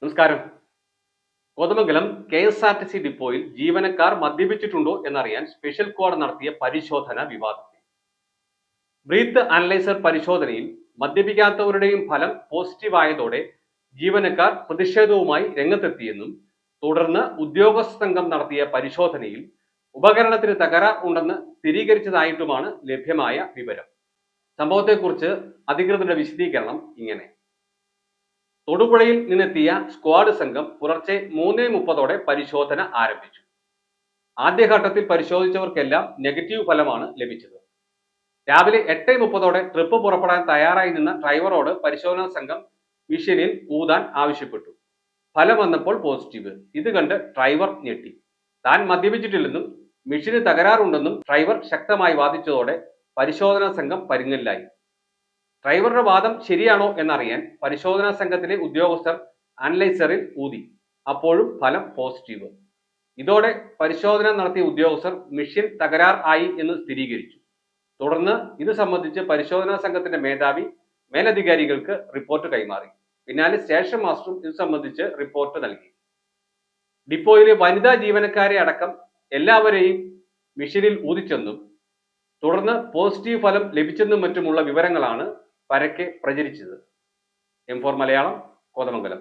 നമസ്കാരം. കോതമംഗലം KSRTC ഡിപ്പോയിൽ ജീവനക്കാർ മദ്യപിച്ചിട്ടുണ്ടോ എന്നറിയാൻ സ്പെഷ്യൽ സ്ക്വാഡ് നടത്തിയ പരിശോധന വിവാദത്തിൽ. ബ്രീത്ത് അനലൈസർ പരിശോധനയിൽ മദ്യപിക്കാത്തവരുടെയും ഫലം പോസിറ്റീവായതോടെ ജീവനക്കാർ പ്രതിഷേധവുമായി രംഗത്തെത്തിയെന്നും തുടർന്ന് ഉദ്യോഗസ്ഥ സംഘം നടത്തിയ പരിശോധനയിൽ ഉപകരണത്തിന് തകരാർ ഉണ്ടെന്ന് സ്ഥിരീകരിച്ചതായിട്ടുമാണ് ലഭ്യമായ വിവരം. സംഭവത്തെക്കുറിച്ച് അധികൃതരുടെ വിശദീകരണം ഇങ്ങനെ. തൊടുപുഴയിൽ നിന്നെത്തിയ സ്ക്വാഡ് സംഘം പുലർച്ചെ 3:30 പരിശോധന ആരംഭിച്ചു. ആദ്യഘട്ടത്തിൽ പരിശോധിച്ചവർക്കെല്ലാം നെഗറ്റീവ് ഫലമാണ് ലഭിച്ചത്. രാവിലെ 8:30 ട്രിപ്പ് പുറപ്പെടാൻ തയ്യാറായി നിന്ന ഡ്രൈവറോട് പരിശോധനാ സംഘം മെഷീനിൽ ഊതാൻ ആവശ്യപ്പെട്ടു. ഫലം വന്നപ്പോൾ പോസിറ്റീവ്. ഇത് കണ്ട് ഡ്രൈവർ ഞെട്ടി. താൻ മദ്യപിച്ചിട്ടില്ലെന്നും മെഷീന് തകരാറുണ്ടെന്നും ഡ്രൈവർ ശക്തമായി വാദിച്ചതോടെ പരിശോധനാ സംഘം പരുങ്ങലിലായി. ഡ്രൈവറുടെ വാദം ശരിയാണോ എന്നറിയാൻ പരിശോധനാ സംഘത്തിലെ ഉദ്യോഗസ്ഥർ അനലൈസറിൽ ഊതി. അപ്പോഴും ഫലം പോസിറ്റീവ്. ഇതോടെ പരിശോധന നടത്തിയ ഉദ്യോഗസ്ഥർ മെഷീൻ തകരാർ ആയി എന്ന് സ്ഥിരീകരിച്ചു. തുടർന്ന് ഇത് സംബന്ധിച്ച് പരിശോധനാ സംഘത്തിന്റെ മേധാവി മേലധികാരികൾക്ക് റിപ്പോർട്ട് കൈമാറി. പിന്നാലെ സ്റ്റേഷൻ മാസ്റ്ററും ഇത് സംബന്ധിച്ച് റിപ്പോർട്ട് നൽകി. ഡിപ്പോയിലെ വനിതാ ജീവനക്കാരെ അടക്കം എല്ലാവരെയും മെഷീനിൽ ഊതിച്ചെന്നും തുടർന്ന് പോസിറ്റീവ് ഫലം ലഭിച്ചെന്നും മറ്റുമുള്ള വിവരങ്ങളാണ് പരക്കെ പ്രചരിച്ചത്. M4 മലയാളം, കോതമംഗലം.